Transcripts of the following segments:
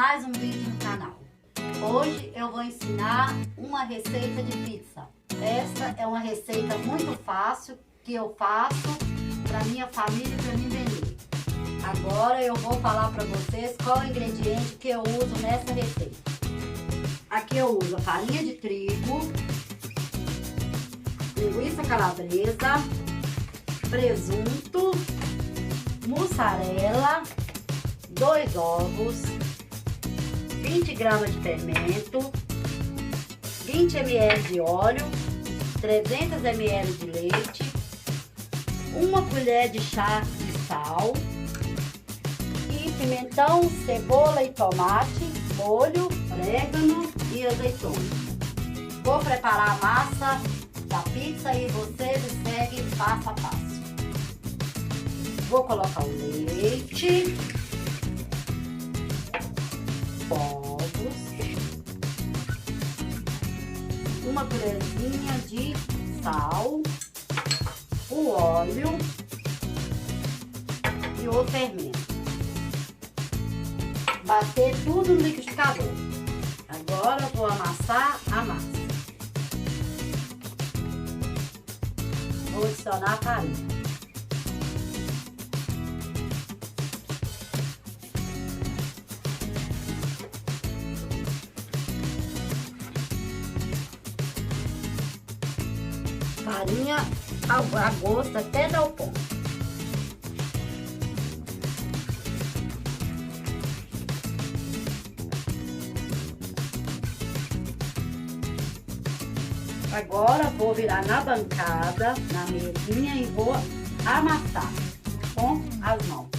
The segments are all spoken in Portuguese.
mais um vídeo no canal. Hoje eu vou ensinar uma receita de pizza. Essa é uma receita muito fácil que eu faço para minha família e para mim vender. Agora eu vou falar para vocês qual é o ingrediente que eu uso nessa receita. Aqui eu uso a farinha de trigo, linguiça calabresa, presunto, mussarela, 2 ovos, 20 gramas de fermento, 20 ml de óleo, 300 ml de leite, 1 colher de chá de sal e pimentão, cebola e tomate, molho, orégano e azeitona. Vou preparar a massa da pizza e vocês seguem passo a passo. Vou colocar o leite, ovos, 1 colherzinha de sal, o óleo e o fermento. Bater tudo no liquidificador. Agora vou amassar a massa. Vou adicionar a farinha. Farinha a gosto até dar o ponto. Agora vou virar na bancada, na mesinha e vou amassar com as mãos.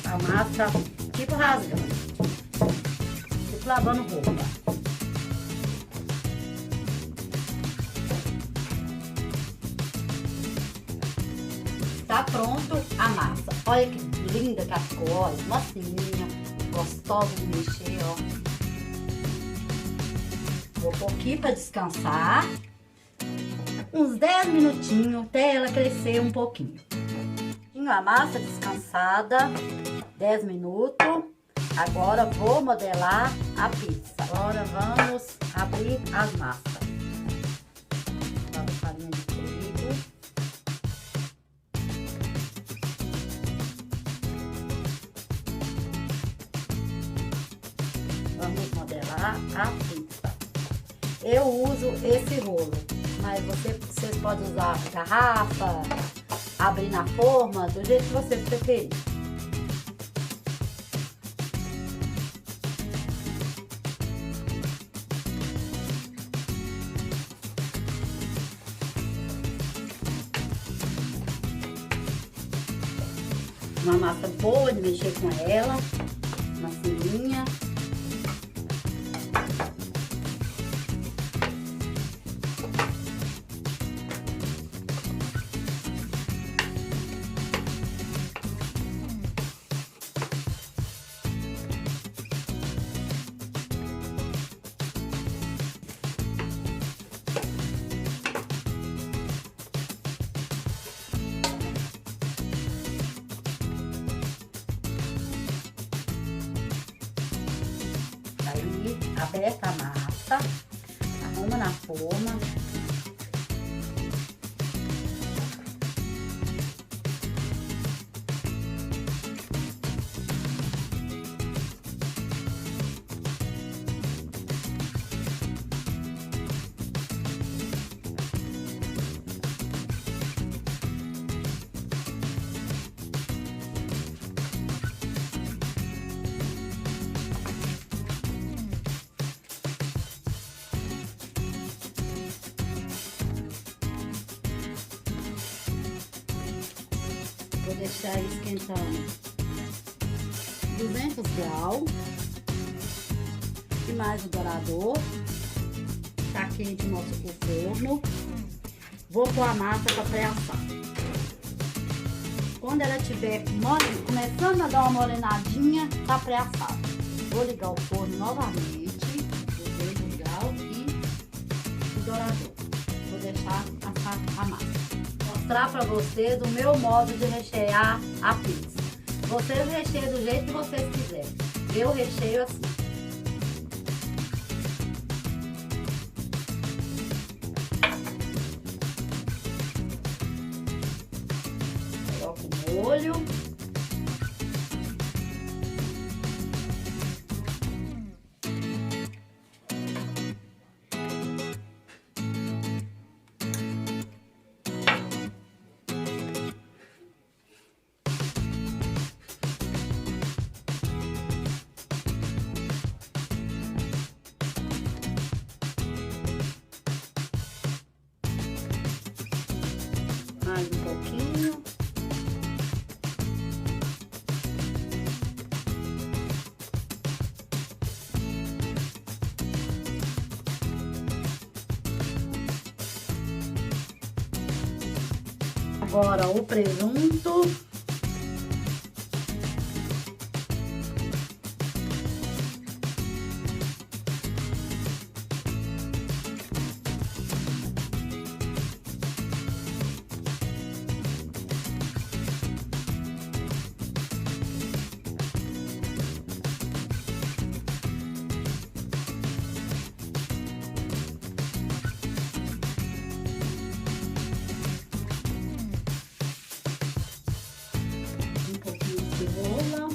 A massa tipo rasgando, tipo lavando roupa. Está pronto a massa. Olha que linda que ficou, olha, massinha, gostosa de mexer, ó. Vou pôr aqui para descansar uns 10 minutinhos até ela crescer um pouquinho. A massa descansada, 10 minutos. Agora vou modelar a pizza. Agora vamos abrir as massas. Vamos farinha de trigo. Vamos modelar a pizza. Eu uso esse rolo, mas vocês podem usar garrafa, abrir na forma, do jeito que vocês preferirem. Uma massa boa de mexer com ela, massinha. Aperta a massa, arruma na forma. Vou deixar esquentando 200 graus. E mais o dourador. Tá quente o nosso forno. Vou pôr a massa para pré-assar. Quando ela estiver começando a dar uma morenadinha, tá pré-assado. Vou ligar o forno novamente. 200 graus e o dourador. Vou deixar assar a massa. Vou mostrar para vocês o meu modo de rechear a pizza. Vocês recheiam do jeito que vocês quiserem. Eu recheio assim. Coloco o molho. Mais um pouquinho. Agora o presunto. Cebola.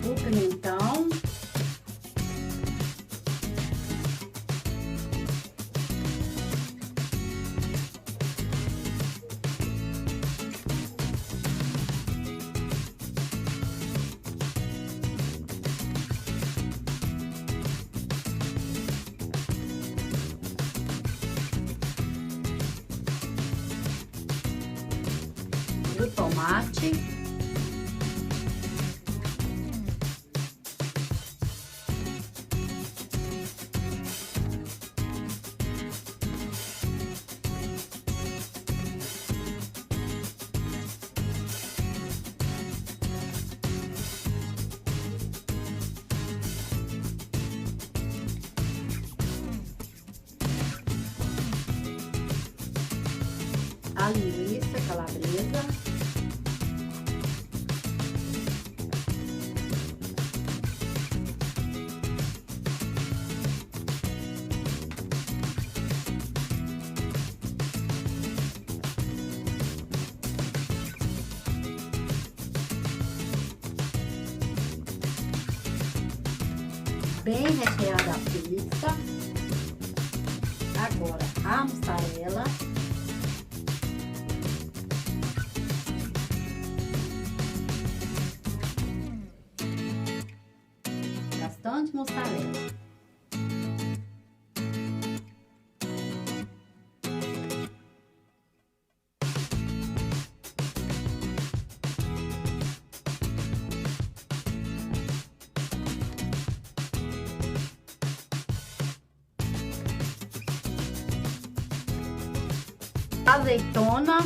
O pimentão. O tomate. A linguiça calabresa. Bem recheada a pizza. Agora a mussarela. Bastante mussarela. Azeitona.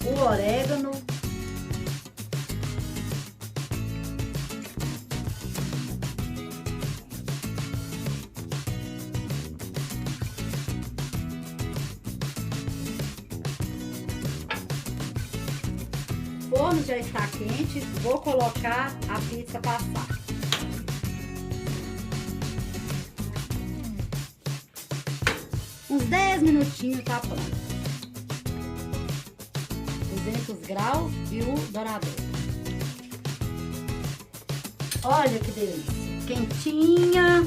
O orégano. O forno já está quente, vou colocar a pizza passar. Uns 10 minutinhos tá pronto. os graus e o dourador. Olha que delícia, quentinha,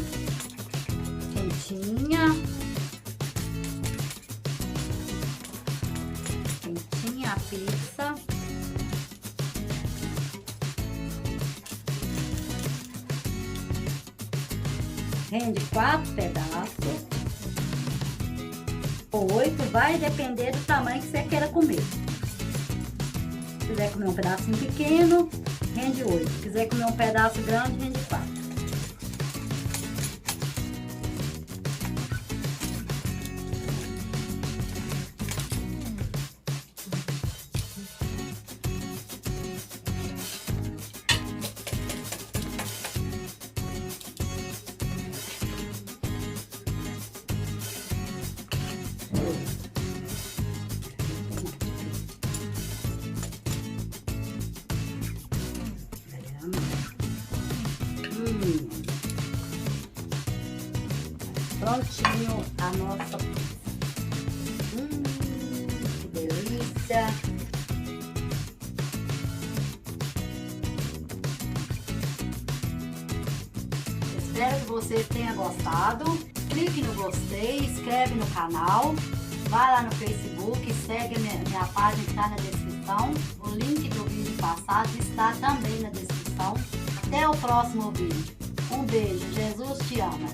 quentinha, quentinha a pizza. Rende 4 pedaços ou 8, vai depender do tamanho que você queira comer. Se quiser comer um pedacinho pequeno, rende 8. Se quiser comer um pedaço grande, rende 4. Prontinho a nossa pizza. Que delícia! Espero que vocês tenham gostado. Clique no gostei, inscreve no canal. Vai lá no Facebook, segue minha página que está na descrição. O link do vídeo passado está também na descrição. Até o próximo vídeo. Um beijo, Jesus te ama.